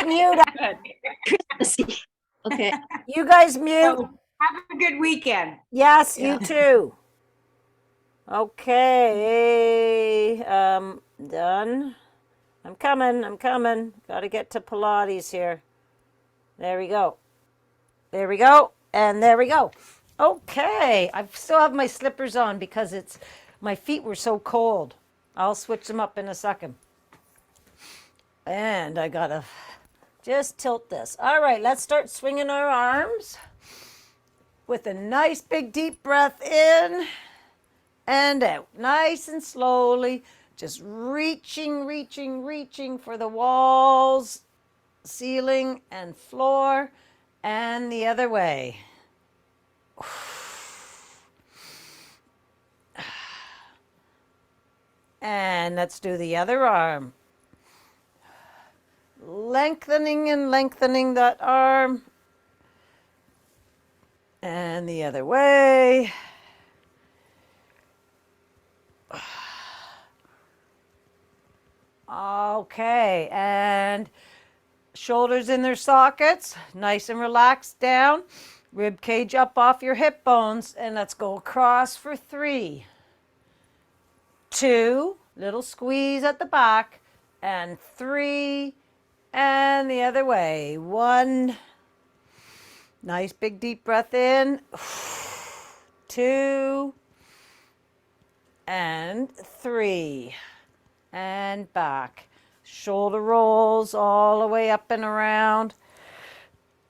Mute. Good. Okay. You guys mute. So, have a good weekend. Yes, Yeah. you too. Okay. Done. I'm coming. Gotta get to Pilates here. There we go. There we go. And there we go. Okay. I still have my slippers on because my feet were so cold. I'll switch them up in a second. And I gotta just tilt this. All right, let's start swinging our arms with a nice big deep breath in and out. Nice and slowly. Just reaching for the walls, ceiling, and floor, and the other way. And let's do the other arm. Lengthening and lengthening that arm. And the other way. Okay, and shoulders in their sockets, nice and relaxed down. Rib cage up off your hip bones, and let's go across for 3, 2, little squeeze at the back, and 3, and the other way. 1, nice big deep breath in, 2, and 3, and back. Shoulder rolls all the way up and around,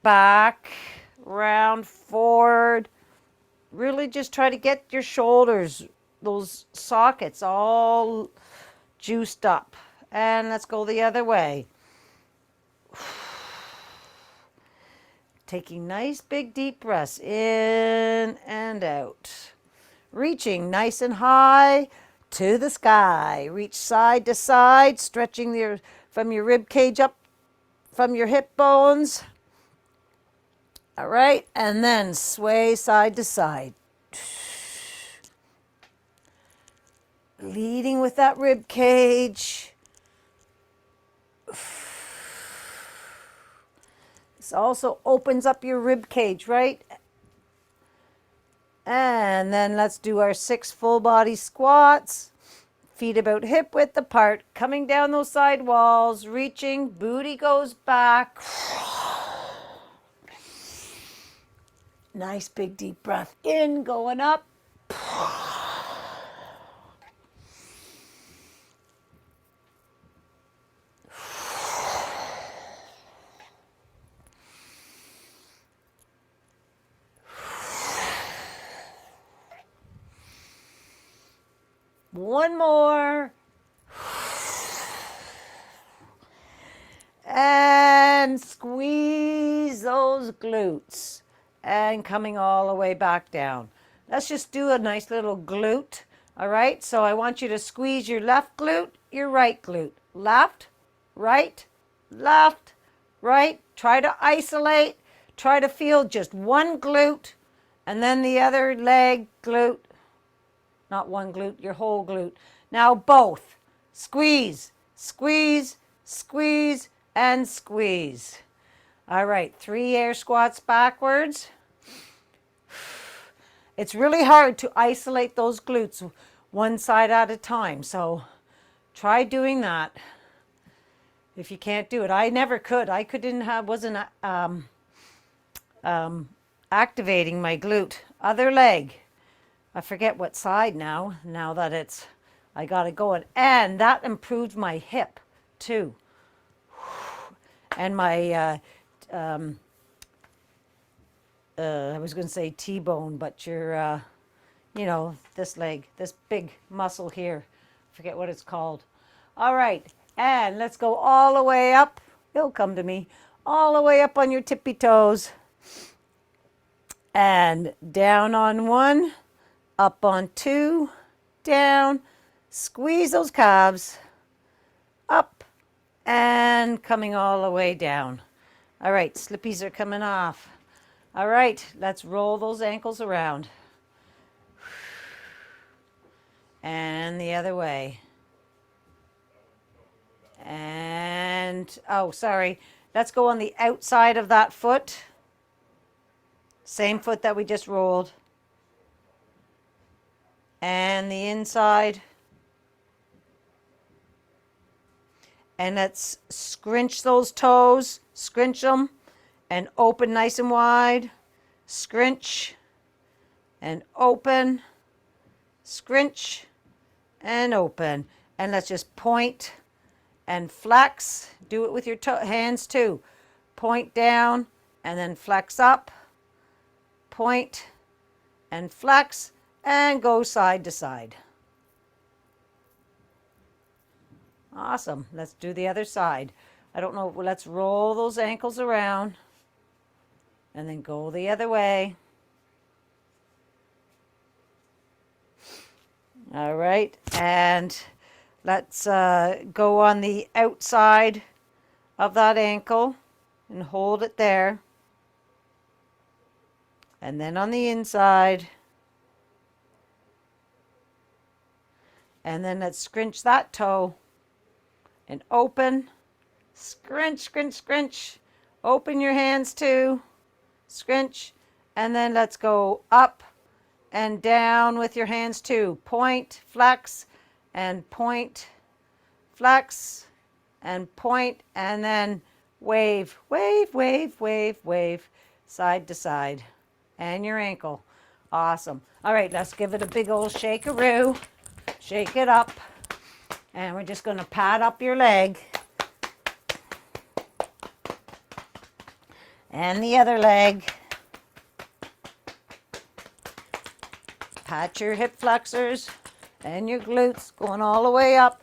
back, round, forward. Really just try to get your shoulders, those sockets, all juiced up. And let's go the other way. Taking nice big deep breaths in and out. Reaching nice and high to the sky. Reach side to side, stretching from your rib cage up from your hip bones. All right, and then sway side to side. Leading with that rib cage. This also opens up your rib cage, right? And then let's do our 6 full body squats. Feet about hip width apart, coming down those side walls, reaching, booty goes back. Nice big deep breath in, going up. One more. And squeeze those glutes. And coming all the way back down. Let's just do a nice little glute. All right, so I want you to squeeze your left glute, your right glute. Left, right, left, right. Try to isolate. Try to feel just one glute and then the other leg glute. Not one glute, your whole glute. Now both. Squeeze, squeeze, squeeze, and squeeze. All right, 3 air squats backwards. It's really hard to isolate those glutes one side at a time, so try doing that. If you can't do it, I never could. Wasn't activating my glute. Other leg. I forget what side now that I got it going. And that improved my hip too. And my, I was going to say T-bone, but your, this leg, this big muscle here. Forget what it's called. All right. And let's go all the way up. It'll come to me. All the way up on your tippy toes. And down on 1. Up on 2, down, squeeze those calves, up, and coming all the way down. All right, slippies are coming off. All right, let's roll those ankles around. And the other way. And, oh, sorry, Let's go on the outside of that foot. Same foot that we just rolled. And the inside. And let's scrunch those toes, scrunch them, and open nice and wide. Scrunch and open, scrunch and open. And let's just point and flex. Do it with your hands too. Point down and then flex up. Point and flex and go side to side. Awesome. Let's do the other side. I don't know. Let's roll those ankles around and then go the other way. All right. And let's go on the outside of that ankle and hold it there. And then on the inside. And then let's scrunch that toe and open. Scrunch, scrunch, scrunch. Open your hands too. Scrunch. And then let's go up and down with your hands too. Point, flex, and point, flex, and point, and then wave, wave, wave, wave, wave, side to side. And your ankle. Awesome. All right, let's give it a big old shake-a-roo. Shake it up. And we're just going to pat up your leg. And the other leg. Pat your hip flexors and your glutes going all the way up.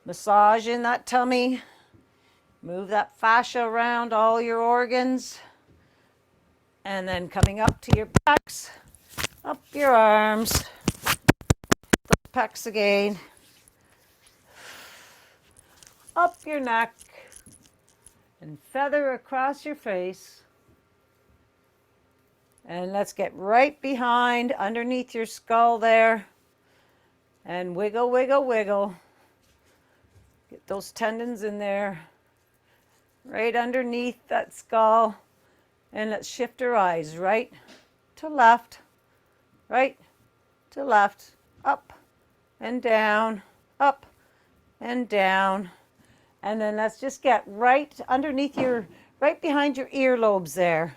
Massage in that tummy. Move that fascia around all your organs. And then coming up to your pecs, up your arms, the pecs again, up your neck, and feather across your face. And let's get right behind, underneath your skull there, and wiggle, wiggle, wiggle. Get those tendons in there, right underneath that skull. And let's shift our eyes right to left, right to left, up and down, up and down. And then let's just get right underneath right behind your earlobes there,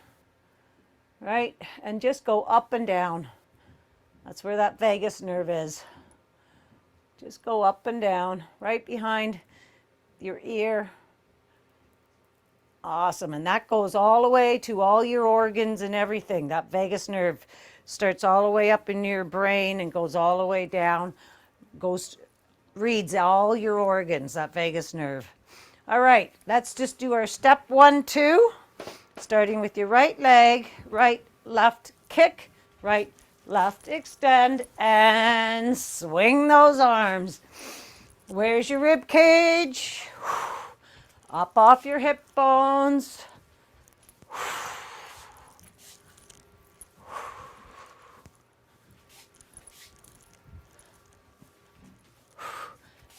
right? And just go up and down. That's where that vagus nerve is. Just go up and down, right behind your ear. Awesome. And that goes all the way to all your organs and everything. That vagus nerve starts all the way up in your brain and goes all the way down, reads all your organs, that vagus nerve. All right, let's just do our step 1, 2, starting with your right leg, right, left, kick, right, left, extend, and swing those arms. Where's your rib cage? Up off your hip bones.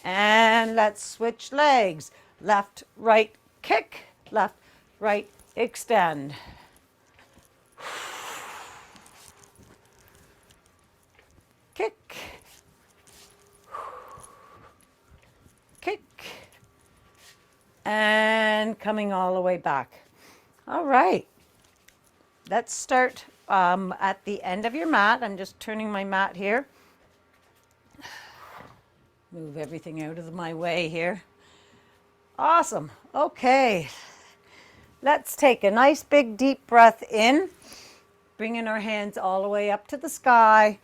And let's switch legs. Left, right, kick. Left, right, extend. Kick. Kick. And coming all the way back. All right. Let's start at the end of your mat. I'm just turning my mat here. Move everything out of my way here. Awesome. Okay. Let's take a nice big deep breath in, bringing our hands all the way up to the sky.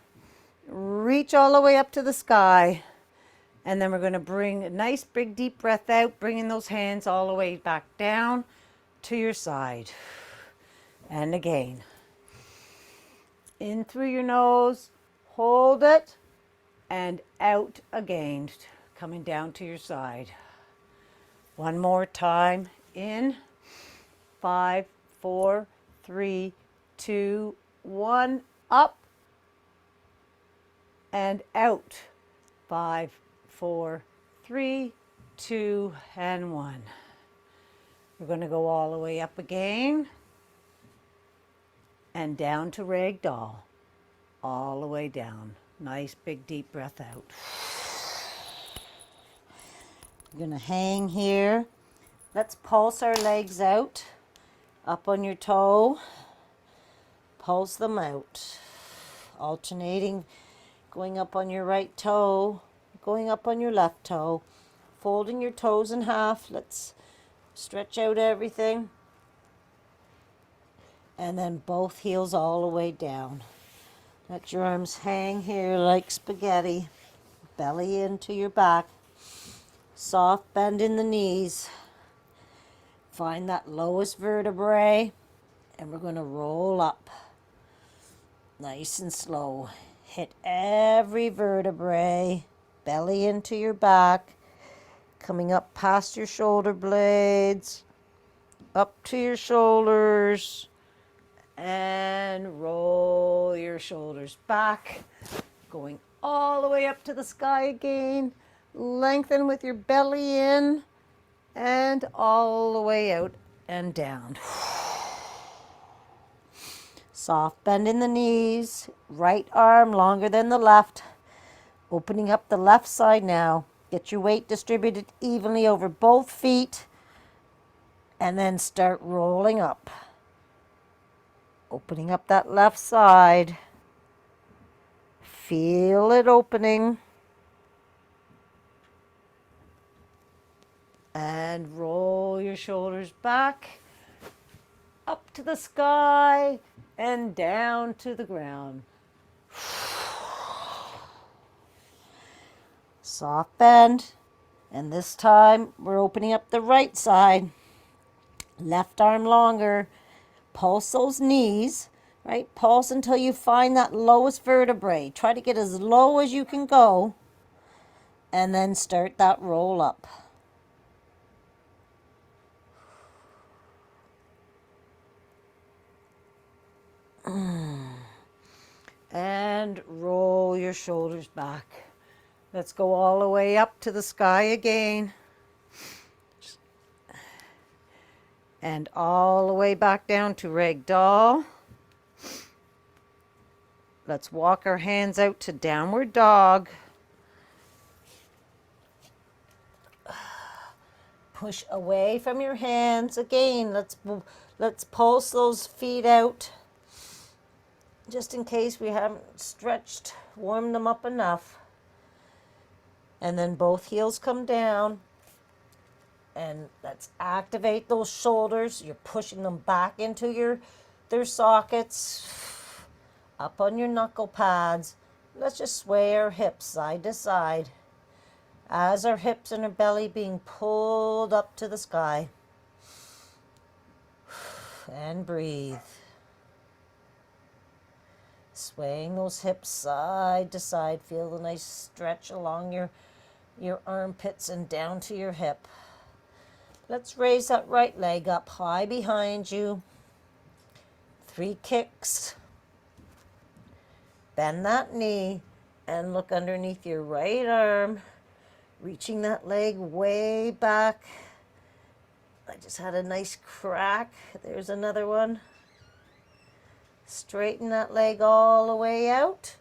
Reach all the way up to the sky. And then we're going to bring a nice big deep breath out, bringing those hands all the way back down to your side. And again. In through your nose, hold it, and out again, coming down to your side. One more time. In. 5, 4, 3, 2, 1. Up and out. 5, 4, 3, 2, and 1. We're going to go all the way up again and down to ragdoll. All the way down. Nice big deep breath out. We're going to hang here. Let's pulse our legs out. Up on your toe. Pulse them out. Alternating, going up on your right toe, going up on your left toe. Folding your toes in half. Let's stretch out everything. And then both heels all the way down. Let your arms hang here like spaghetti. Belly into your back. Soft bend in the knees. Find that lowest vertebrae. And we're going to roll up. Nice and slow. Hit every vertebrae. Belly into your back. Coming up past your shoulder blades. Up to your shoulders. And roll your shoulders back. Going all the way up to the sky again. Lengthen with your belly in. And all the way out and down. Soft bend in the knees. Right arm longer than the left. Opening up the left side now. Get your weight distributed evenly over both feet. And then start rolling up. Opening up that left side. Feel it opening. And roll your shoulders back. Up to the sky and down to the ground. Soft bend. And this time we're opening up the right side. Left arm longer. Pulse those knees, right? Pulse until you find that lowest vertebrae. Try to get as low as you can go. And then start that roll up. And roll your shoulders back. Let's go all the way up to the sky again. And all the way back down to ragdoll. Let's walk our hands out to downward dog. Push away from your hands again. Let's pulse those feet out. Just in case we haven't stretched, warmed them up enough. And then both heels come down. And let's activate those shoulders. You're pushing them back into their sockets. Up on your knuckle pads. Let's just sway our hips side to side. As our hips and our belly being pulled up to the sky. And breathe. Swaying those hips side to side. Feel the nice stretch along your armpits and down to your hip. Let's raise that right leg up high behind you. 3 kicks. Bend that knee and look underneath your right arm. Reaching that leg way back. I just had a nice crack. There's another one. Straighten that leg all the way out.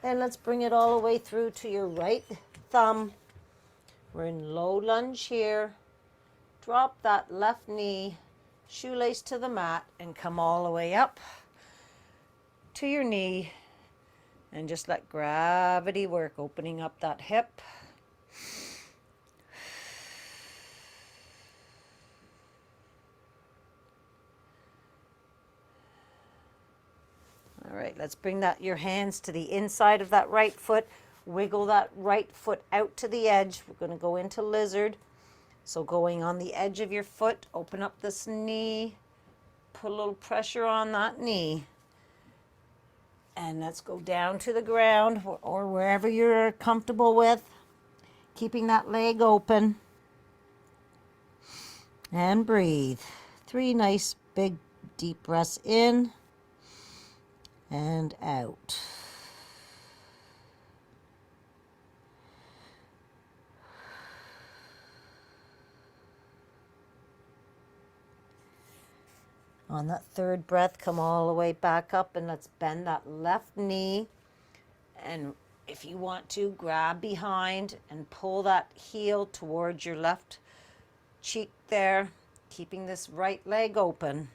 And let's bring it all the way through to your right thumb. We're in low lunge here. Drop that left knee, shoelace to the mat, and come all the way up to your knee. And just let gravity work, opening up that hip. All right, let's bring your hands to the inside of that right foot. Wiggle that right foot out to the edge. We're going to go into lizard. So going on the edge of your foot, open up this knee. Put a little pressure on that knee. And let's go down to the ground or wherever you're comfortable with. Keeping that leg open. And breathe. 3 nice big deep breaths in and out. On that third breath, come all the way back up and let's bend that left knee. And if you want to, grab behind and pull that heel towards your left cheek there, keeping this right leg open.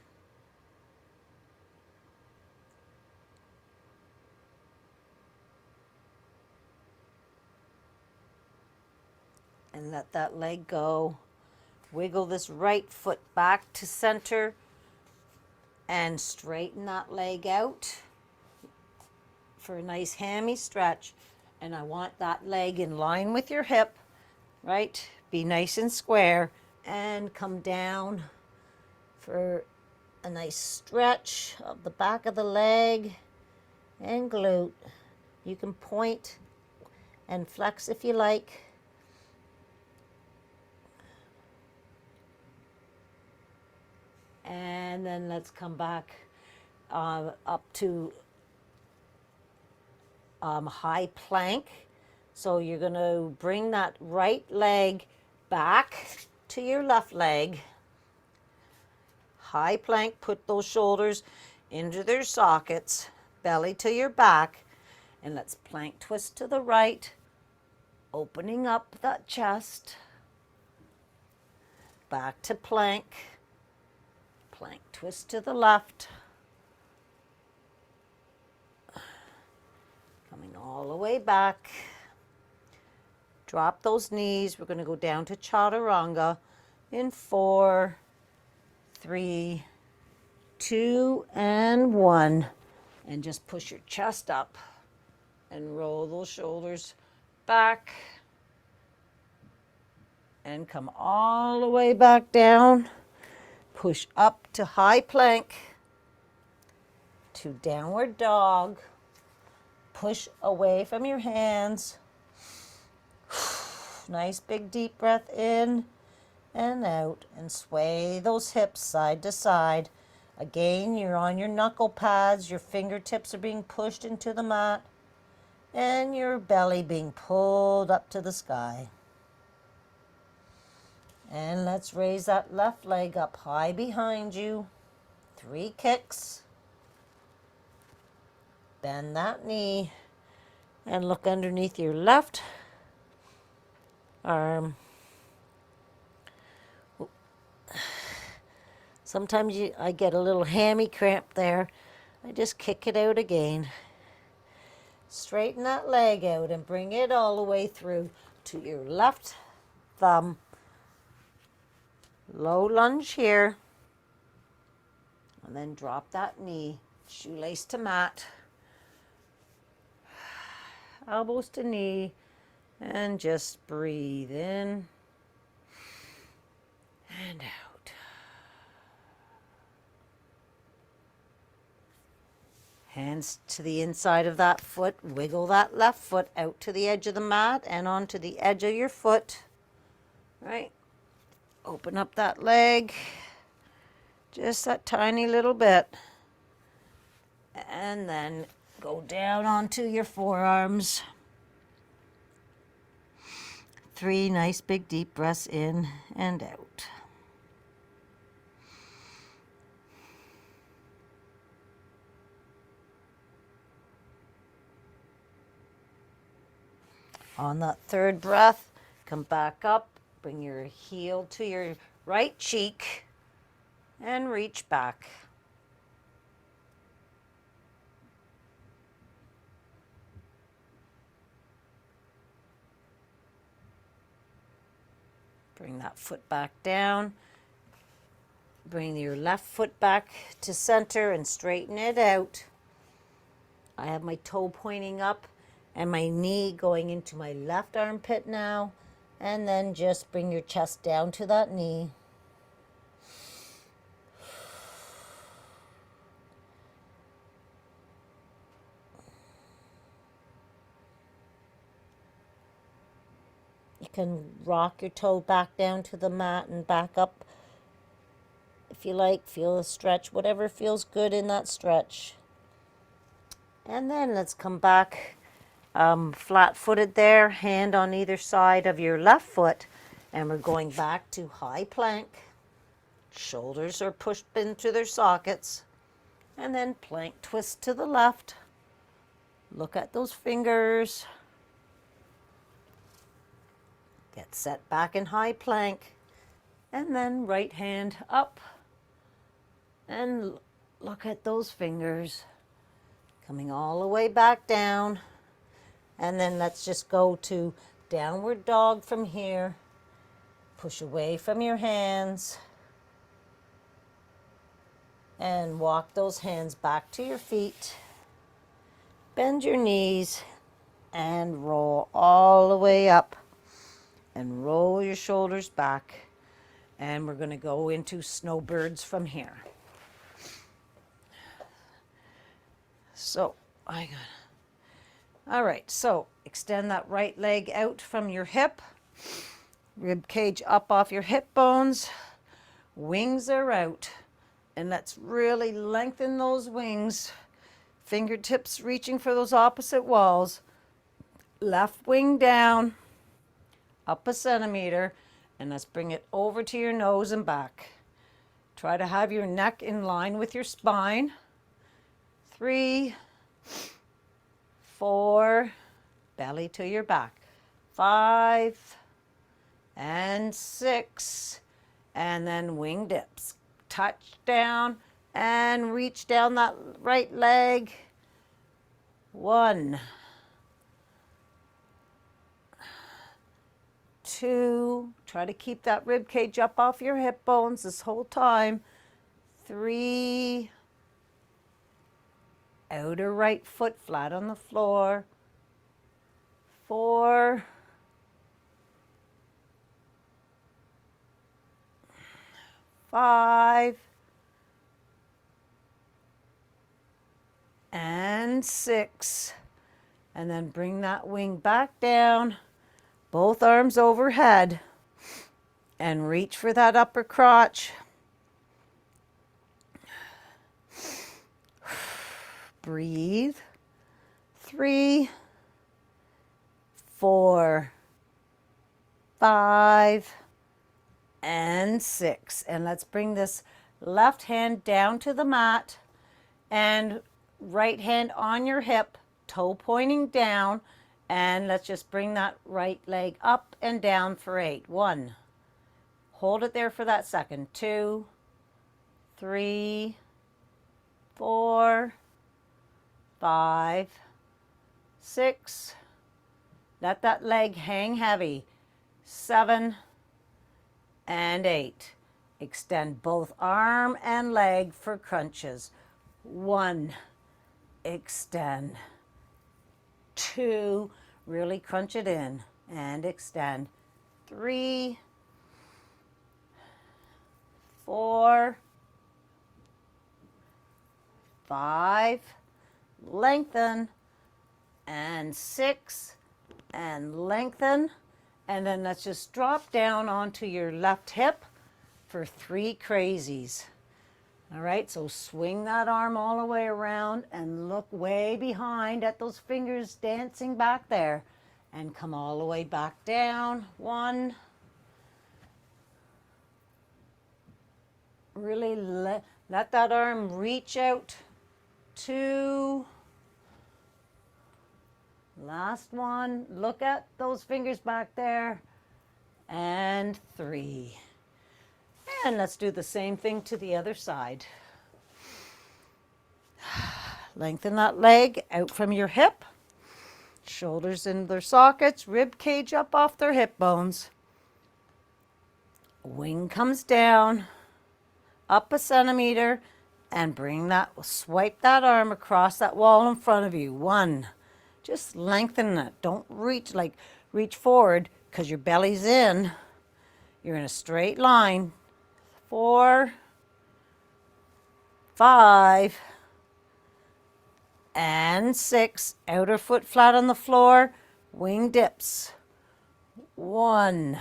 And let that leg go. Wiggle this right foot back to center and straighten that leg out for a nice hammy stretch. And I want that leg in line with your hip, right? Be nice and square and come down for a nice stretch of the back of the leg and glute. You can point and flex if you like. And then let's come back up to high plank. So you're going to bring that right leg back to your left leg. High plank, put those shoulders into their sockets, belly to your back. And let's plank twist to the right, opening up that chest. Back to plank. Plank twist to the left. Coming all the way back. Drop those knees. We're going to go down to chaturanga in 4, 3, 2, and 1. And just push your chest up and roll those shoulders back. And come all the way back down. Push up to high plank, to downward dog. Push away from your hands. Nice big deep breath in and out, and sway those hips side to side. Again, you're on your knuckle pads, your fingertips are being pushed into the mat, and your belly being pulled up to the sky. And let's raise that left leg up high behind you. 3 kicks. Bend that knee and look underneath your left arm. Sometimes I get a little hammy cramp there. I just kick it out again. Straighten that leg out and bring it all the way through to your left thumb. Low lunge here. And then drop that knee. Shoelace to mat. Elbows to knee. And just breathe in and out. Hands to the inside of that foot. Wiggle that left foot out to the edge of the mat and onto the edge of your foot. Right? Open up that leg. Just that tiny little bit. And then go down onto your forearms. 3 nice big deep breaths in and out. On that third breath, come back up, bring your heel to your right cheek and reach back. Bring that foot back down. Bring your left foot back to center and straighten it out. I have my toe pointing up and my knee going into my left armpit now. And then just bring your chest down to that knee. You can rock your toe back down to the mat and back up if you like. Feel a stretch, whatever feels good in that stretch. And then let's come back flat-footed there, hand on either side of your left foot. And we're going back to high plank. Shoulders are pushed into their sockets. And then plank twist to the left. Look at those fingers. Get set back in high plank. And then right hand up. And look at those fingers. Coming all the way back down. And then let's just go to downward dog from here. Push away from your hands. And walk those hands back to your feet. Bend your knees and roll all the way up. And roll your shoulders back. And we're going to go into snowbirds from here. So, all right, so extend that right leg out from your hip. Rib cage up off your hip bones. Wings are out. And let's really lengthen those wings. Fingertips reaching for those opposite walls. Left wing down, up a centimeter, and let's bring it over to your nose and back. Try to have your neck in line with your spine. 3, 4, belly to your back. 5, and 6, and then wing dips. Touch down and reach down that right leg. 1, 2, try to keep that rib cage up off your hip bones this whole time. 3, outer right foot flat on the floor. 4, 5, and 6. And then bring that wing back down, both arms overhead, and reach for that upper crotch. Breathe. 3, 4, 5, and 6. And let's bring this left hand down to the mat and right hand on your hip, toe pointing down. And let's just bring that right leg up and down for 8. 1. Hold it there for that second. 2, 3, 4, 5, 6. Let that leg hang heavy. 7 and 8. Extend both arm and leg for crunches. 1, extend. 2, really crunch it in and extend. 3, 4, 5, lengthen, and 6, and lengthen. And then let's just drop down onto your left hip for 3 crazies. All right, so swing that arm all the way around and look way behind at those fingers dancing back there. And come all the way back down. 1. Really let that arm reach out. 2. Last one. Look at those fingers back there. And 3. And let's do the same thing to the other side. Lengthen that leg out from your hip. Shoulders in their sockets. Rib cage up off their hip bones. Wing comes down. Up a centimeter. And swipe that arm across that wall in front of you. 1. Just lengthen it. Don't reach forward because your belly's in. You're in a straight line. 4, 5, and 6. Outer foot flat on the floor. Wing dips. 1,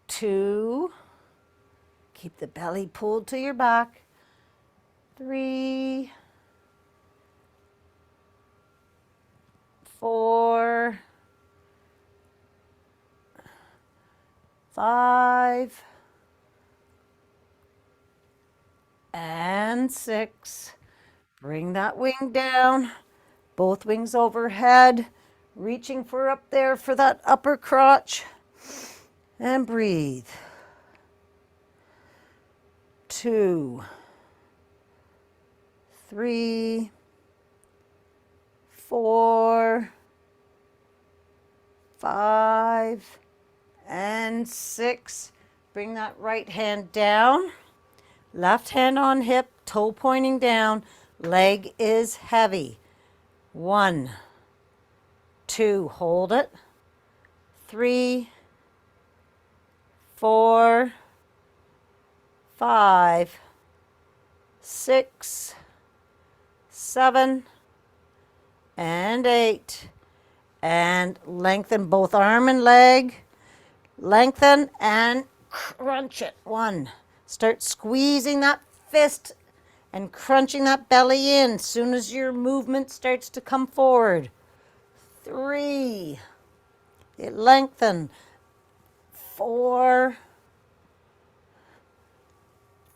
2. Keep the belly pulled to your back. 3, 4, 5, and 6. Bring that wing down, both wings overhead, reaching for up there for that upper crotch, and breathe. 2, 3, 4, 5, and 6. Bring that right hand down, left hand on hip, toe pointing down, leg is heavy. 1, 2, hold it. 3, 4, 5, 6, 7, and 8. And lengthen both arm and leg. Lengthen and crunch it. 1. Start squeezing that fist and crunching that belly in as soon as your movement starts to come forward. 3. It lengthen. 4,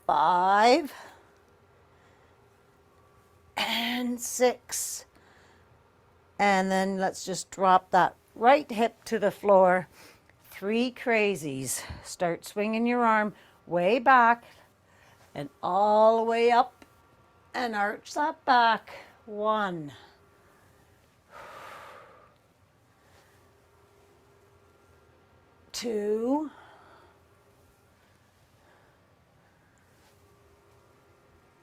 5, and 6. And then let's just drop that right hip to the floor. 3 crazies. Start swinging your arm way back and all the way up and arch that back. 1, 2,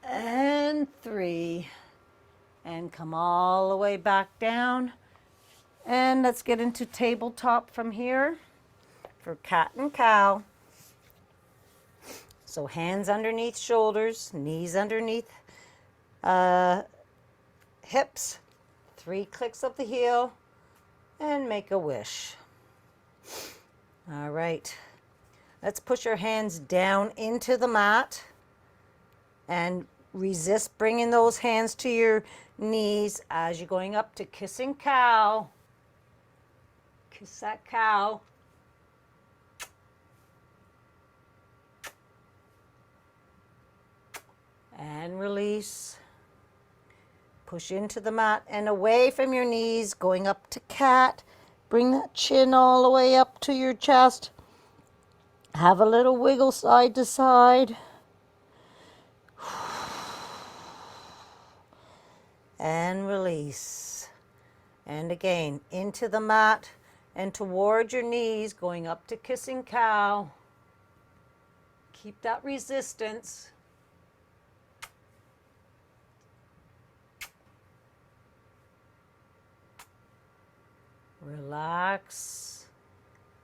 and 3. And come all the way back down. And let's get into tabletop from here for cat and cow. So hands underneath shoulders, knees underneath hips, 3 clicks of the heel, and make a wish. All right. Let's push our hands down into the mat and resist bringing those hands to your knees as you're going up to kissing cow. Kiss that cow. And release. Push into the mat and away from your knees, going up to cat. Bring that chin all the way up to your chest. Have a little wiggle side to side. And release. And again, into the mat and toward your knees, going up to kissing cow. Keep that resistance. Relax.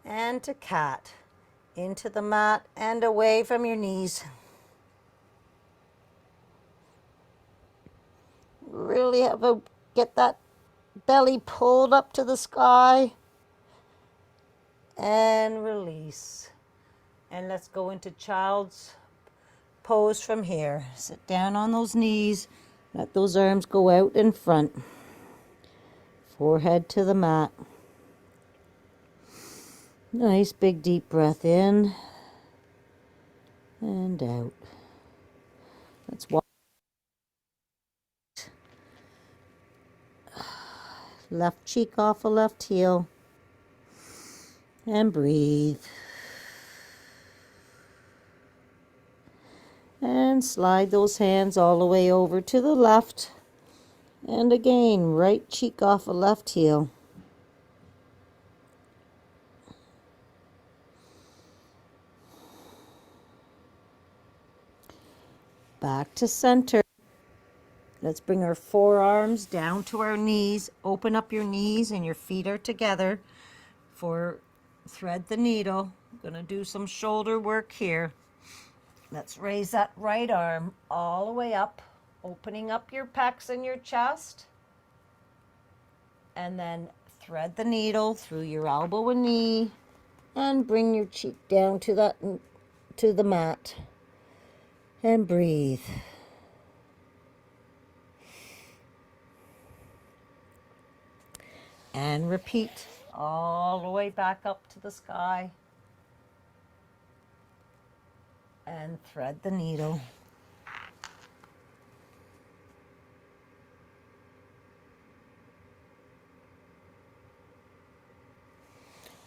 And to cat. Into the mat and away from your knees. Really get that belly pulled up to the sky. And release. And let's go into child's pose from here. Sit down on those knees. Let those arms go out in front. Forehead to the mat. Nice big deep breath in and out. Let's walk. Left cheek off a left heel. And breathe. And slide those hands all the way over to the left. And again, right cheek off a left heel. Back to center. Let's bring our forearms down to our knees. Open up your knees and your feet are together. For thread the needle. I'm going to do some shoulder work here. Let's raise that right arm all the way up, opening up your pecs and your chest. And then thread the needle through your elbow and knee and bring your cheek down to the mat. And breathe. And repeat all the way back up to the sky. And thread the needle.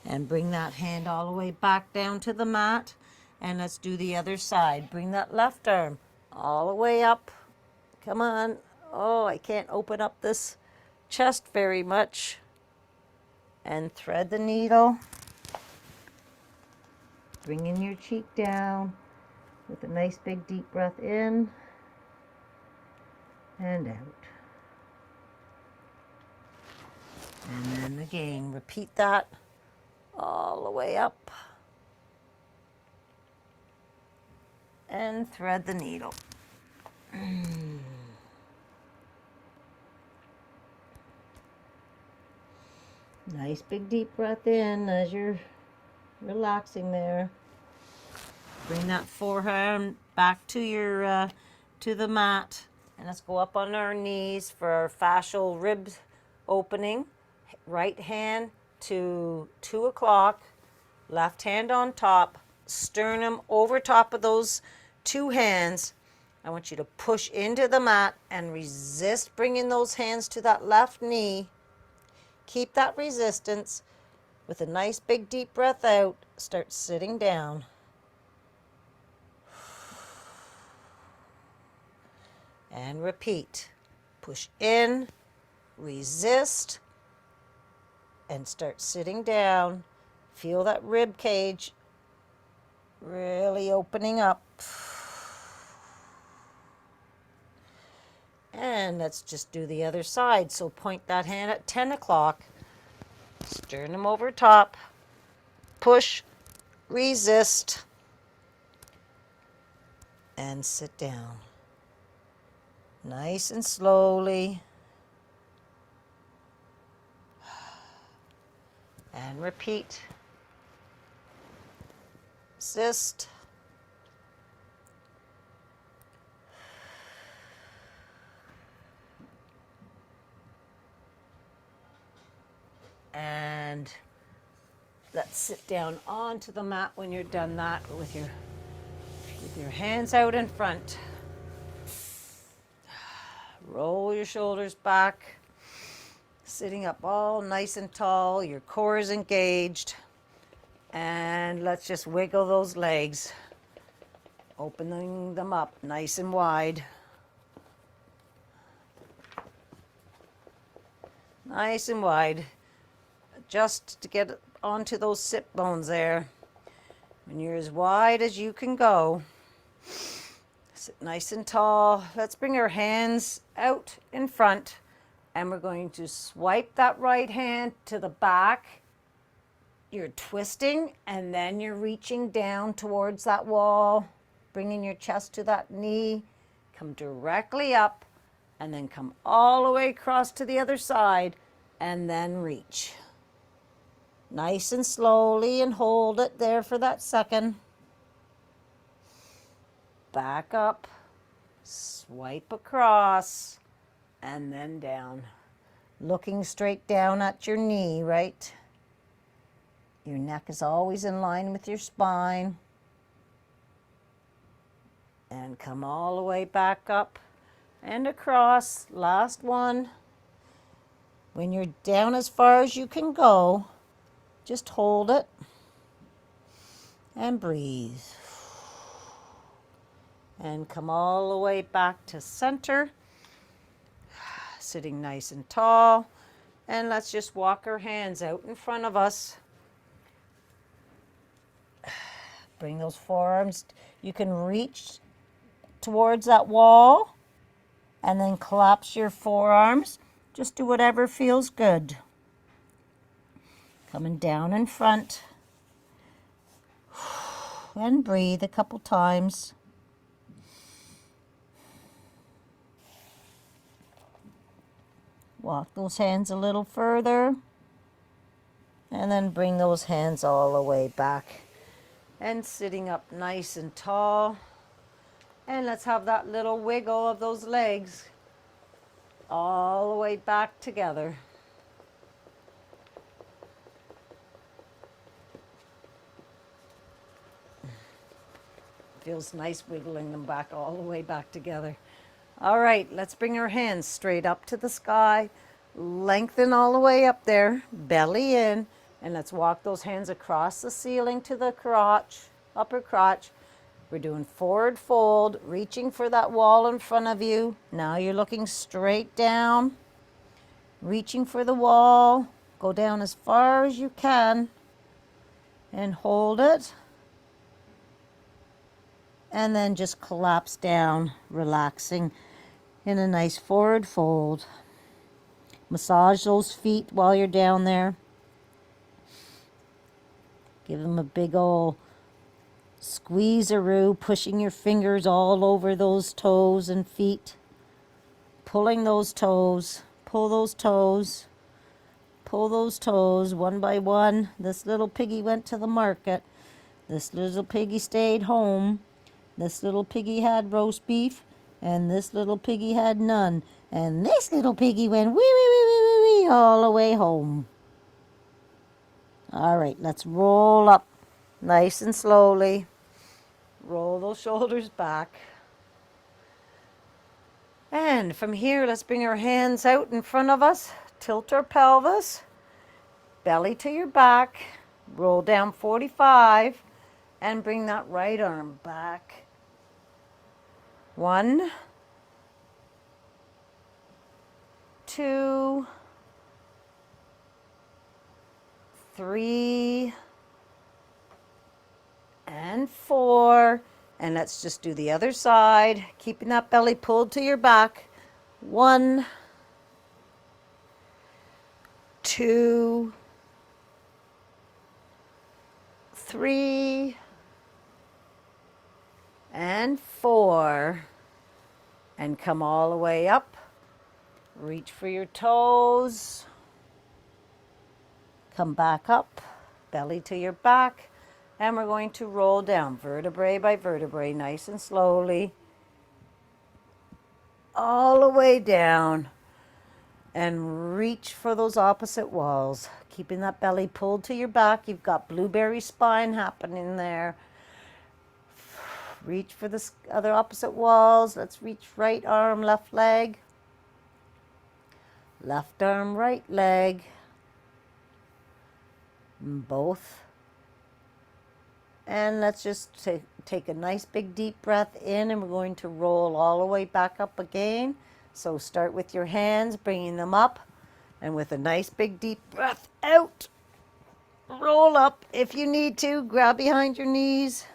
And bring that hand all the way back down to the mat. And let's do the other side. Bring that left arm all the way up. Come on. Oh, I can't open up this chest very much. And thread the needle. Bringing your cheek down with a nice big deep breath in and out. And then again, repeat that all the way up. And thread the needle. Nice big deep breath in as you're relaxing there. Bring that forearm back to your to the mat, and let's go up on our knees for our fascial ribs opening. Right hand to 2 o'clock, left hand on top, sternum over top of those 2 hands. I want you to push into the mat and resist bringing those hands to that left knee. Keep that resistance. With a nice big deep breath out, start sitting down. And repeat. Push in, resist, and start sitting down. Feel that rib cage really opening up. And let's just do the other side. So point that hand at 10 o'clock. Sternum over top. Push, resist, and sit down. Nice and slowly. And repeat. Resist. And let's sit down onto the mat when you're done that with your hands out in front. Roll your shoulders back. Sitting up all nice and tall. Your core is engaged. And let's just wiggle those legs. Opening them up nice and wide. Nice and wide. Just to get onto those sit bones there. When you're as wide as you can go. Sit nice and tall. Let's bring our hands out in front. And we're going to swipe that right hand to the back. You're twisting and then you're reaching down towards that wall. Bringing your chest to that knee. Come directly up. And then come all the way across to the other side. And then reach. Nice and slowly, and hold it there for that second. Back up, swipe across, and then down. Looking straight down at your knee, right? Your neck is always in line with your spine. And come all the way back up and across. Last one. When you're down as far as you can go, just hold it and breathe. And come all the way back to center. Sitting nice and tall. And let's just walk our hands out in front of us. Bring those forearms. You can reach towards that wall and then collapse your forearms. Just do whatever feels good. Coming down in front. And breathe a couple times. Walk those hands a little further. And then bring those hands all the way back. And sitting up nice and tall. And let's have that little wiggle of those legs all the way back together. Feels nice wiggling them back all the way back together. All right, let's bring our hands straight up to the sky. Lengthen all the way up there, belly in, and let's walk those hands across the ceiling to the crotch, upper crotch. We're doing forward fold, reaching for that wall in front of you. Now you're looking straight down, reaching for the wall. Go down as far as you can and hold it. And then just collapse down, relaxing in a nice forward fold. Massage those feet while you're down there. Give them a big old squeeze-a-roo, pushing your fingers all over those toes and feet. Pulling those toes. Pull those toes. Pull those toes one by one. This little piggy went to the market. This little piggy stayed home. This little piggy had roast beef, and this little piggy had none. And this little piggy went wee, wee, wee, wee, wee, wee, all the way home. All right, let's roll up nice and slowly. Roll those shoulders back. And from here, let's bring our hands out in front of us. Tilt our pelvis. Belly to your back. Roll down 45. And bring that right arm back. 1, 2, 3, and 4. And let's just do the other side, keeping that belly pulled to your back. 1, 2, 3, and 4. And come all the way up. Reach for your toes. Come back up, belly to your back. And we're going to roll down vertebrae by vertebrae, nice and slowly. All the way down. And reach for those opposite walls. Keeping that belly pulled to your back. You've got blueberry spine happening there. Reach for the other opposite walls. Let's reach right arm, left leg. Left arm, right leg. Both. And let's just take a nice big deep breath in, and we're going to roll all the way back up again. So start with your hands, bringing them up, and with a nice big deep breath out. Roll up if you need to. Grab behind your knees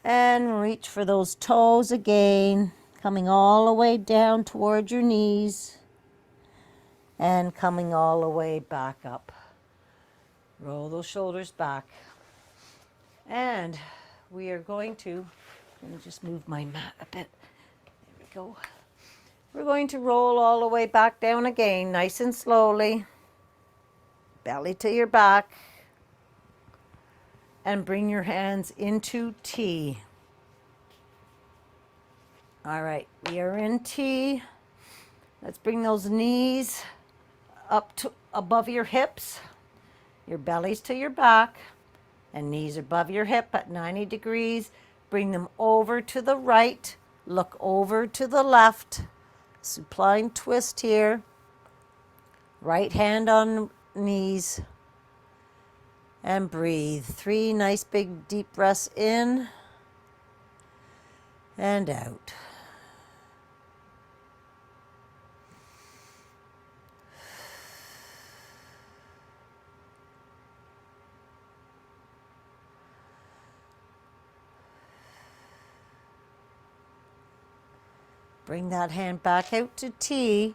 and reach for those toes again, coming all the way down toward your knees and coming all the way back up. Roll those shoulders back. And we are going to, let me just move my mat a bit. There we go. We're going to roll all the way back down again, nice and slowly. Belly to your back. And bring your hands into T. All right, we are in T. Let's bring those knees up to above your hips. Your belly's to your back. And knees above your hip at 90 degrees. Bring them over to the right. Look over to the left. Supine twist here. Right hand on knees. And breathe. 3 nice big deep breaths in and out. Bring that hand back out to T,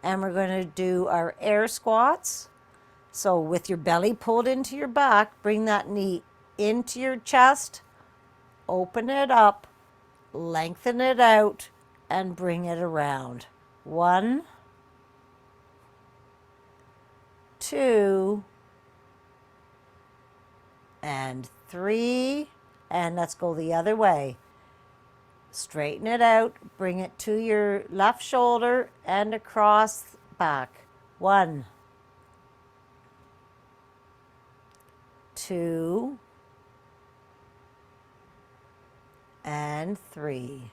and we're going to do our air squats. So with your belly pulled into your back, bring that knee into your chest, open it up, lengthen it out, and bring it around. 1, 2, and 3, and let's go the other way. Straighten it out, bring it to your left shoulder and across back. 1, 2, and 3.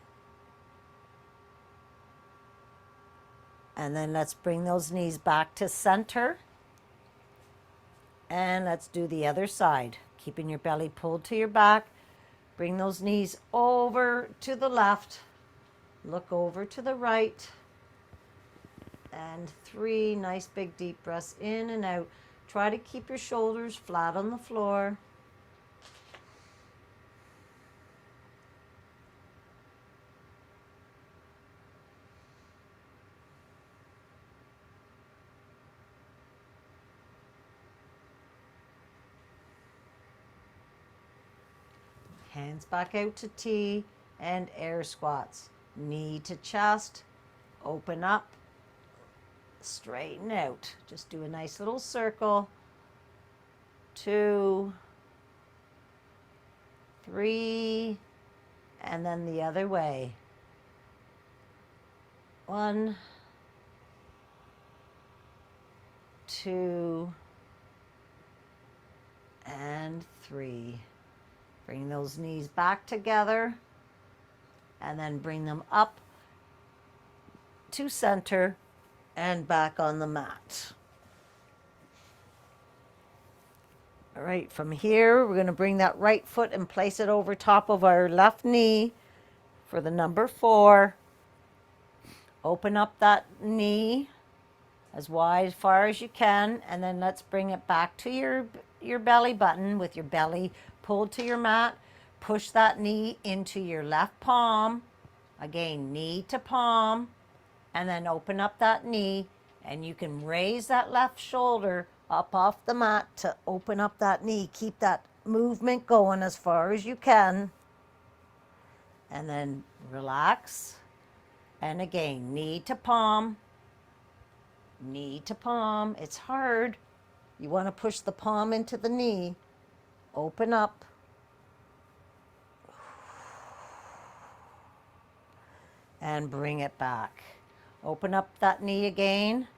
And then let's bring those knees back to center. And let's do the other side. Keeping your belly pulled to your back. Bring those knees over to the left. Look over to the right. And 3 nice big deep breaths in and out. Try to keep your shoulders flat on the floor. Hands back out to T and air squats. Knee to chest. Open up. Straighten out. Just do a nice little circle. 2, 3, and then the other way. 1, 2, and 3. Bring those knees back together and then bring them up to center and back on the mat. All right, from here, we're going to bring that right foot and place it over top of our left knee for the number 4. Open up that knee as wide as far as you can, and then let's bring it back to your belly button with your belly pulled to your mat. Push that knee into your left palm. Again, knee to palm, and then open up that knee, and you can raise that left shoulder up off the mat to open up that knee. Keep that movement going as far as you can, and then relax. And again, knee to palm, knee to palm. It's hard. You want to push the palm into the knee. Open up. And bring it back. Open up that knee again.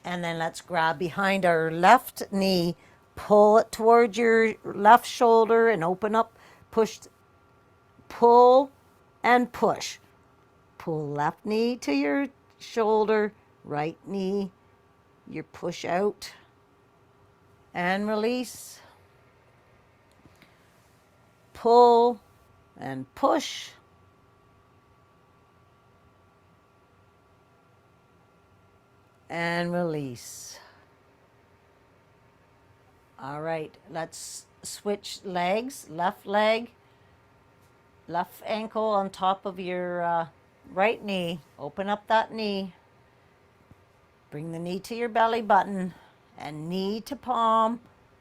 And then let's grab behind our left knee. Pull it towards your left shoulder and open up. Push, pull, and push. Pull left knee to your shoulder. Right knee, your push out. And release. Pull and push. And release. All right, let's switch legs. Left leg, left ankle on top of your right knee. Open up that knee. Bring the knee to your belly button and knee to palm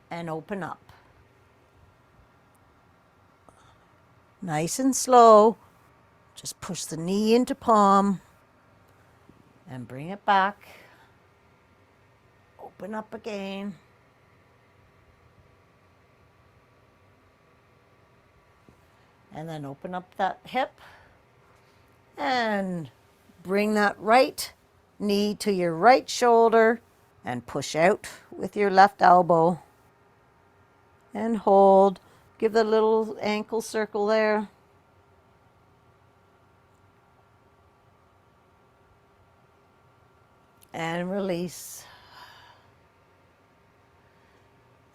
and open up. Nice and slow. Just push the knee into palm and bring it back. Open up again. And then open up that hip. And bring that right knee to your right shoulder and push out with your left elbow. And hold. Give the little ankle circle there. And release.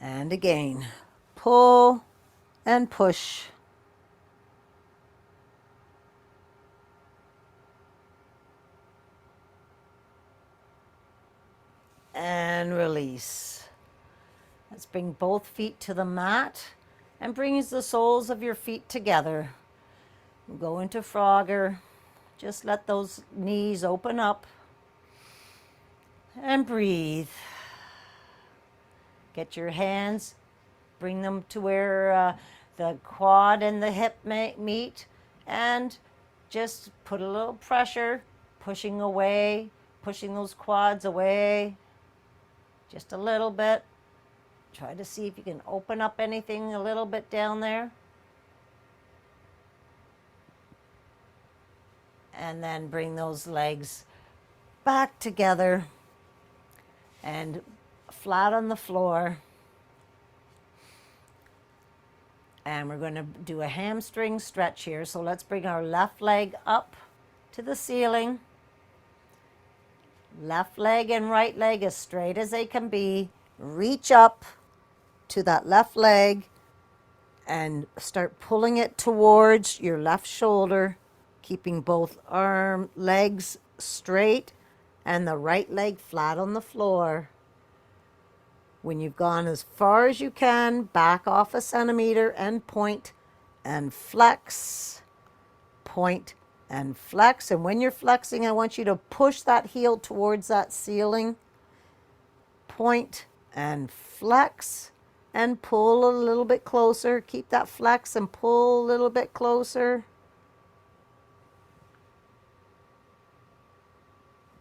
And again, pull and push. And release. Let's bring both feet to the mat and bring the soles of your feet together. We'll go into Frogger. Just let those knees open up and breathe. Get your hands, bring them to where the quad and the hip meet, and just put a little pressure, pushing away, pushing those quads away, just a little bit. Try to see if you can open up anything a little bit down there. And then bring those legs back together and flat on the floor. And we're going to do a hamstring stretch here. So let's bring our left leg up to the ceiling. Left leg and right leg as straight as they can be. Reach up to that left leg and start pulling it towards your left shoulder, keeping both legs straight and the right leg flat on the floor. When you've gone as far as you can, back off a centimeter and point and flex, point and flex. And when you're flexing, I want you to push that heel towards that ceiling. Point and flex and pull a little bit closer. Keep that flex and pull a little bit closer.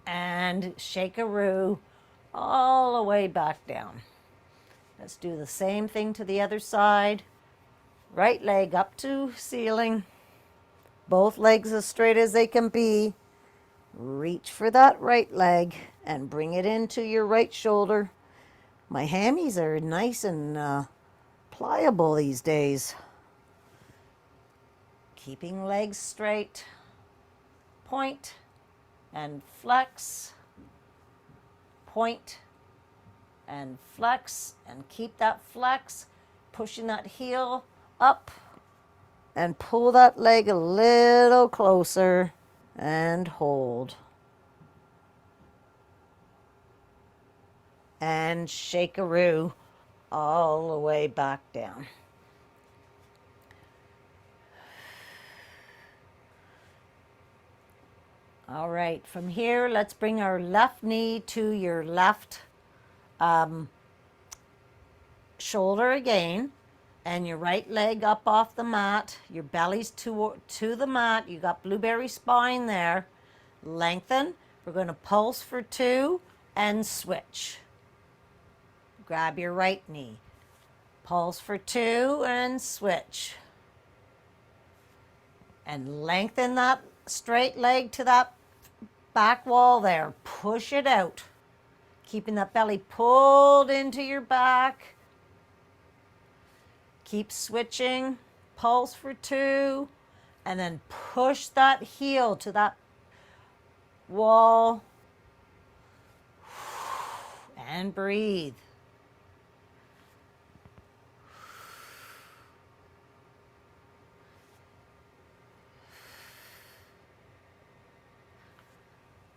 And shake-a-roo all the way back down. Let's do the same thing to the other side. Right leg up to ceiling. Both legs as straight as they can be. Reach for that right leg and bring it into your right shoulder. My hammies are nice and pliable these days. Keeping legs straight. Point and flex. Point and flex, and keep that flex, pushing that heel up and pull that leg a little closer and hold. And shake-a-roo all the way back down. All right, from here, let's bring our left knee to your left shoulder again, and your right leg up off the mat. Your belly's to the mat. You got blueberry spine there. Lengthen. We're going to pulse for 2 and switch. Grab your right knee. Pulse for 2 and switch. And lengthen that straight leg to that back wall there. Push it out. Keeping that belly pulled into your back. Keep switching. Pulse for 2. And then push that heel to that wall. And breathe.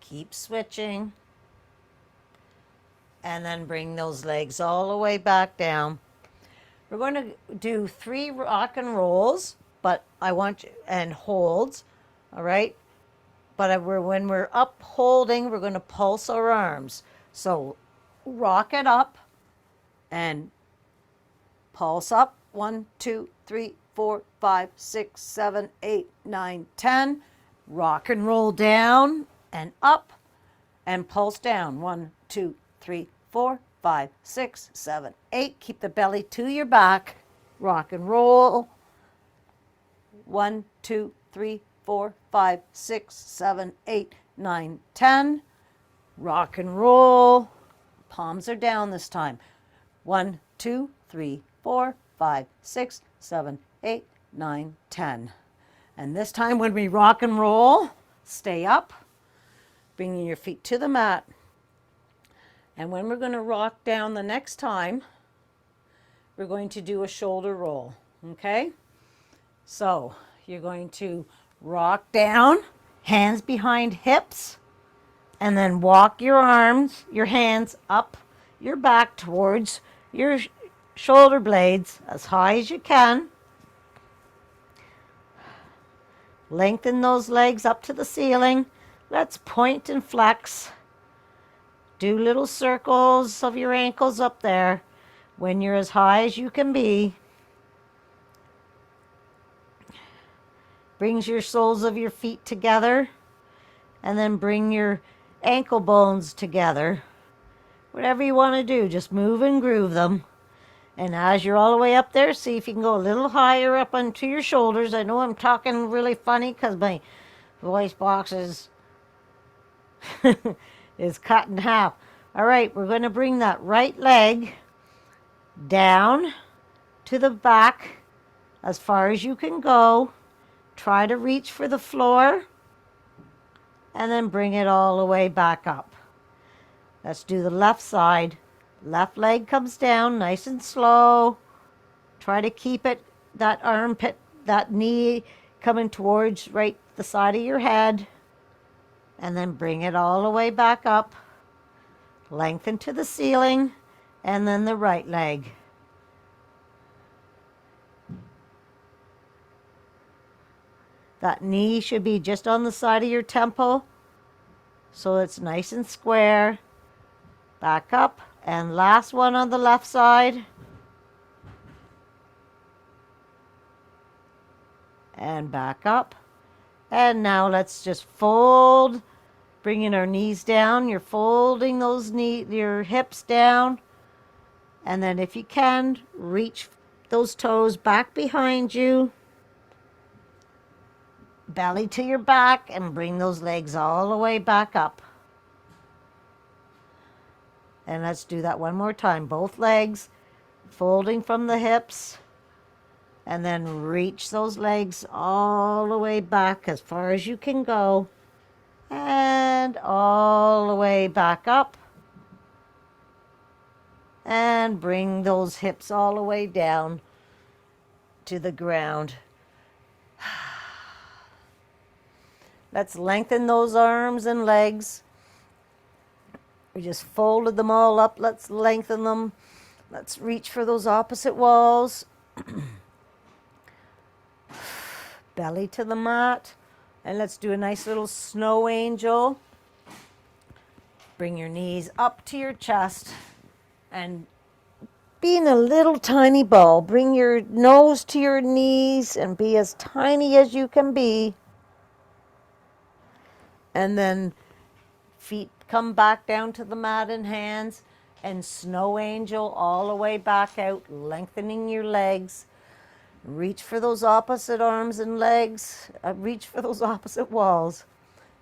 Keep switching. And then bring those legs all the way back down. We're going to do 3 rock and rolls, but I want you, and holds, all right? But when we're up holding, we're going to pulse our arms. So rock it up and pulse up. 1, 2, 3, 4, 5, 6, 7, 8, 9, 10. Rock and roll down and up and pulse down. 1, 2, 3, 4, 5, 6, 7, 8. Keep the belly to your back. Rock and roll. 1, 2, 3, 4, 5, 6, 7, 8, 9, 10. Rock and roll. Palms are down this time. 1, 2, 3, 4, 5, 6, 7, 8, 9, 10. And this time when we rock and roll, stay up, bringing your feet to the mat. And when we're going to rock down the next time, we're going to do a shoulder roll, okay? So you're going to rock down, hands behind hips, and then walk your arms, your hands up your back towards your shoulder blades as high as you can. Lengthen those legs up to the ceiling. Let's point and flex. Do little circles of your ankles up there when you're as high as you can be. Brings your soles of your feet together, and then bring your ankle bones together. Whatever you want to do, just move and groove them. And as you're all the way up there, see if you can go a little higher up onto your shoulders. I know I'm talking really funny because my voice box is cut in half. All right, we're going to bring that right leg down to the back as far as you can go. Try to reach for the floor and then bring it all the way back up. Let's do the left side. Left leg comes down nice and slow. Try to keep it, that armpit, that knee coming towards right the side of your head. And then bring it all the way back up. Lengthen to the ceiling. And then the right leg. That knee should be just on the side of your temple, so it's nice and square. Back up, and last one on the left side. And back up. And now let's just fold, bringing our knees down. You're folding those your hips down. And then if you can, reach those toes back behind you. Belly to your back and bring those legs all the way back up. And let's do that one more time. Both legs folding from the hips. And then reach those legs all the way back as far as you can go. And all the way back up. And bring those hips all the way down to the ground. Let's lengthen those arms and legs. We just folded them all up. Let's lengthen them. Let's reach for those opposite walls. Belly to the mat. And let's do a nice little snow angel. Bring your knees up to your chest. And be in a little tiny ball. Bring your nose to your knees and be as tiny as you can be. And then feet come back down to the mat and hands, and snow angel all the way back out, lengthening your legs. Reach for those opposite arms and legs. Reach for those opposite walls.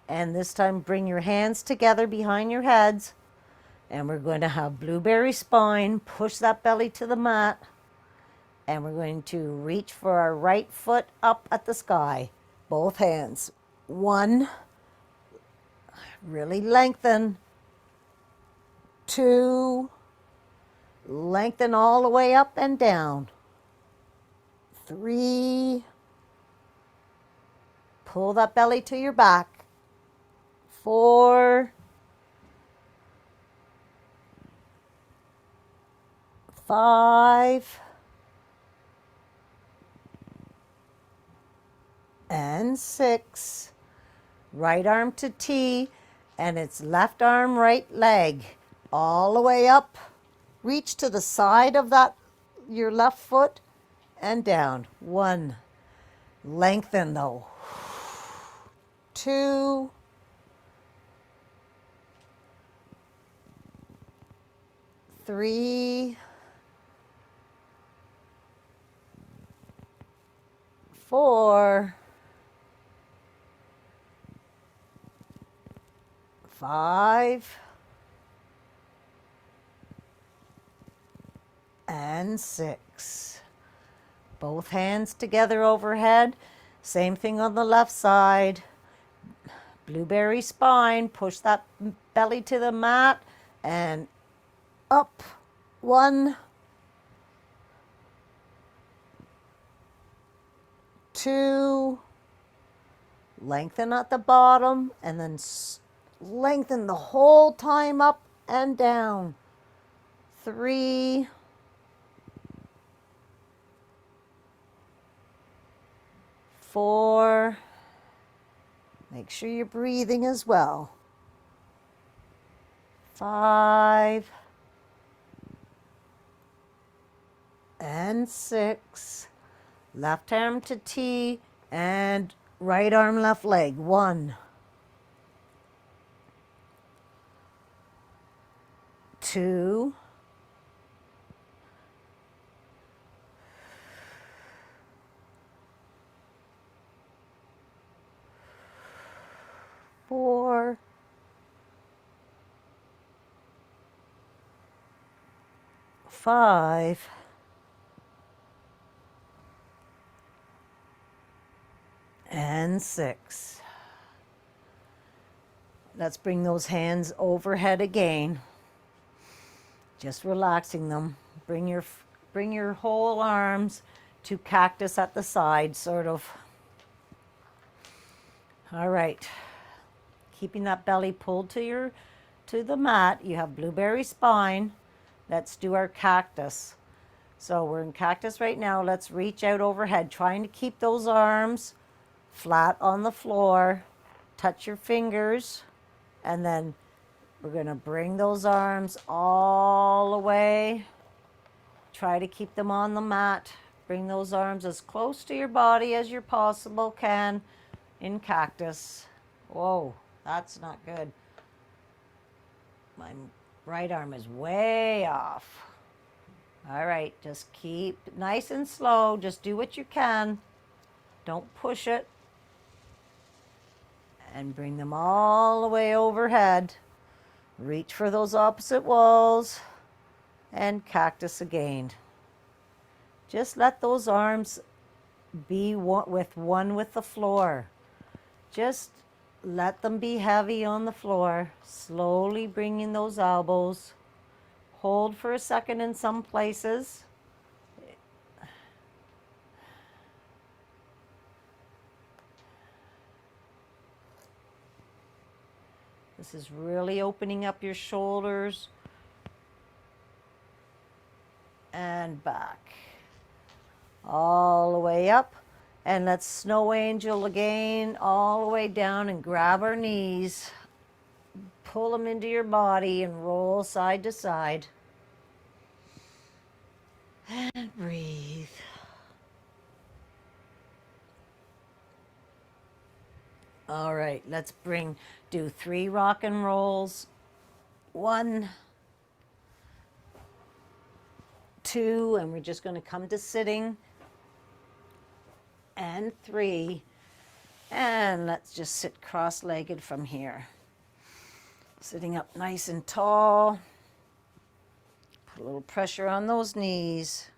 And this time bring your hands together behind your heads. And we're going to have blueberry spine. Push that belly to the mat. And we're going to reach for our right foot up at the sky. Both hands. 1. Really lengthen. 2. Lengthen all the way up and down. 3. Pull that belly to your back. 4. 5. And 6. Right arm to T, and it's left arm, right leg. All the way up. Reach to the side of that, your left foot, and down. 1. Lengthen though. 2. 3. 4. 5. And 6. Both hands together overhead. Same thing on the left side. Blueberry spine. Push that belly to the mat and up. 1. 2. Lengthen at the bottom and then lengthen the whole time up and down. 3. 4. Make sure you're breathing as well. 5. And 6. Left arm to T and right arm, left leg. 1. 2. 4. 5. and 6. Let's bring those hands overhead again. Just relaxing them. Bring your whole arms to cactus at the side, sort of. All right. Keeping that belly pulled to the mat. You have blueberry spine. Let's do our cactus. So we're in cactus right now. Let's reach out overhead, trying to keep those arms flat on the floor. Touch your fingers, and then we're going to bring those arms all the way. Try to keep them on the mat. Bring those arms as close to your body as you possible can in cactus. Whoa, that's not good. My right arm is way off. All right, just keep nice and slow. Just do what you can. Don't push it. And bring them all the way overhead. Reach for those opposite walls and cactus again. Just let those arms be one with the floor. Just let them be heavy on the floor. Slowly bringing those elbows. Hold for a second in some places. This is really opening up your shoulders and back. All the way up. And let's snow angel again, all the way down, and grab our knees. Pull them into your body and roll side to side. And breathe. All right, let's do 3 rock and rolls. 1, 2, and we're just going to come to sitting. And 3. And let's just sit cross-legged from here. Sitting up nice and tall. Put a little pressure on those knees.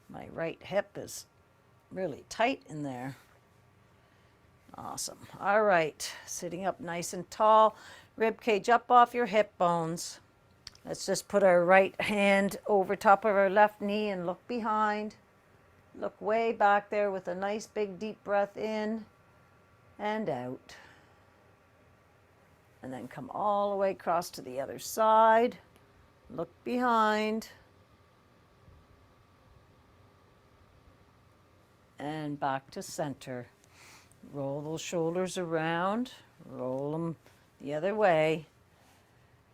My right hip is really tight in there. Awesome. All right, sitting up nice and tall. Rib cage up off your hip bones. Let's just put our right hand over top of our left knee and look behind. Look way back there with a nice big deep breath in and out. And then come all the way across to the other side. Look behind. And back to center. Roll those shoulders around. Roll them the other way.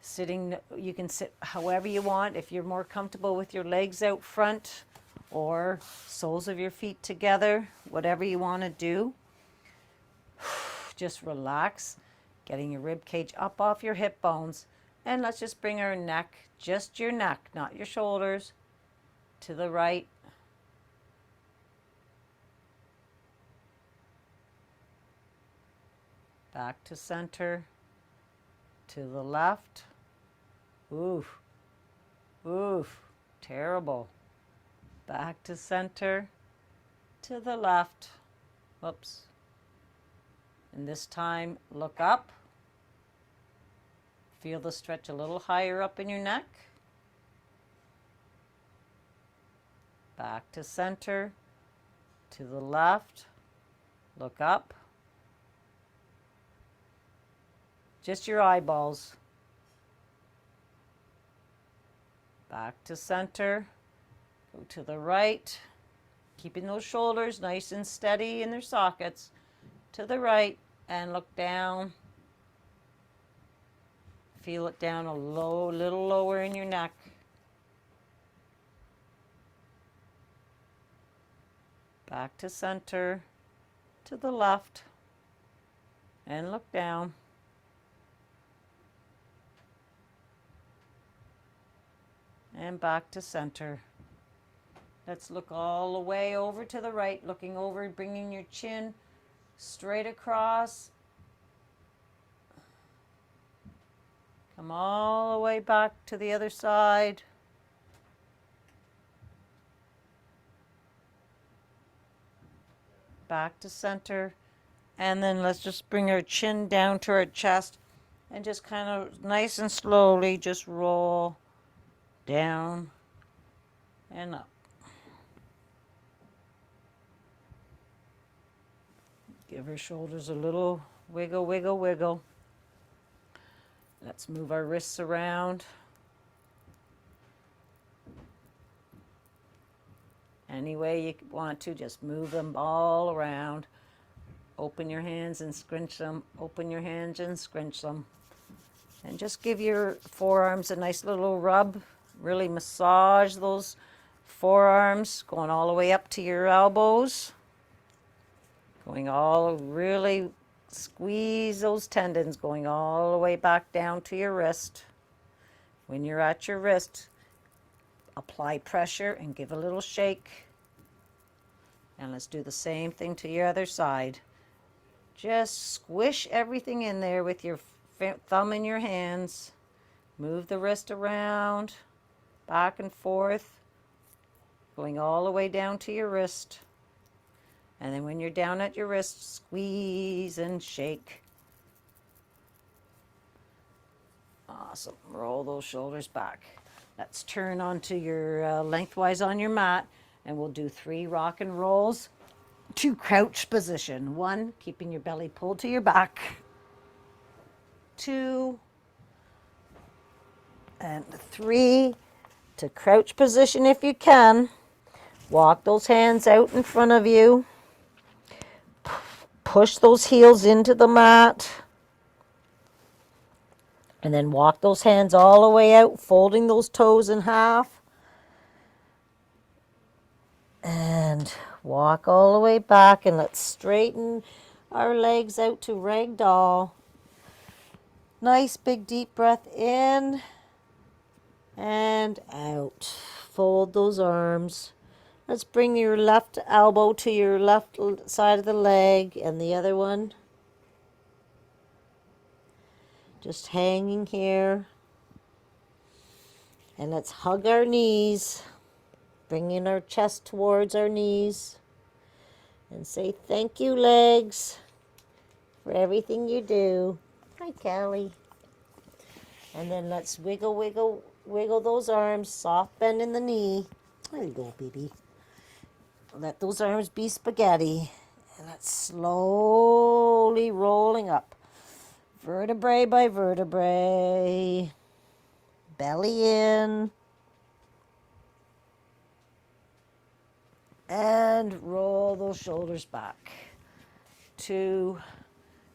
Sitting, you can sit however you want. If you're more comfortable with your legs out front or soles of your feet together, whatever you want to do. Just relax, getting your rib cage up off your hip bones. And let's just bring our neck, just your neck, not your shoulders, to the right. Back to center, to the left. Oof, oof, terrible. Back to center, to the left. Whoops. And this time, look up. Feel the stretch a little higher up in your neck. Back to center, to the left. Look up. Just your eyeballs. Back to center. Go to the right. Keeping those shoulders nice and steady in their sockets. To the right and look down. Feel it down a little lower in your neck. Back to center. To the left. And look down. And back to center. Let's look all the way over to the right, looking over, bringing your chin straight across. Come all the way back to the other side. back to center. And then let's just bring our chin down to our chest and just kind of nice and slowly just roll down and up. Give our shoulders a little wiggle, wiggle, wiggle. Let's move our wrists around. Any way you want to, just move them all around. Open your hands and scrunch them. Open your hands and scrunch them. And just give your forearms a nice little rub. Really massage those forearms, going all the way up to your elbows. Really squeeze those tendons, going all the way back down to your wrist. When you're at your wrist, apply pressure and give a little shake. And let's do the same thing to your other side. Just squish everything in there with your thumb in your hands. Move the wrist around, back and forth, going all the way down to your wrist. And then when you're down at your wrist, squeeze and shake. Awesome. Roll those shoulders back. Let's turn onto your lengthwise on your mat, and we'll do 3 rock and rolls to crouch position. 1, keeping your belly pulled to your back. 2, and 3 to crouch position if you can. Walk those hands out in front of you. Push those heels into the mat. And then walk those hands all the way out, folding those toes in half. And walk all the way back, and let's straighten our legs out to ragdoll. Nice big deep breath in and out. Fold those arms. Let's bring your left elbow to your left side of the leg and the other one. Just hanging here. And let's hug our knees, bringing our chest towards our knees. And say thank you, legs, for everything you do. Hi, Callie. And then let's wiggle, wiggle, wiggle those arms. Soft bend in the knee. There you go, baby. Let those arms be spaghetti. And let's slowly rolling up. Vertebrae by vertebrae. Belly in. And roll those shoulders back. 2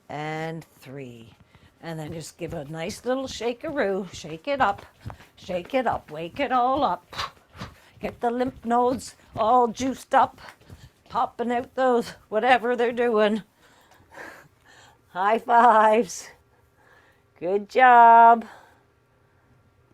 and 3. And then just give a nice little shakeroo. Shake it up, wake it all up. Get the lymph nodes all juiced up, popping out those, whatever they're doing. High fives. Good job.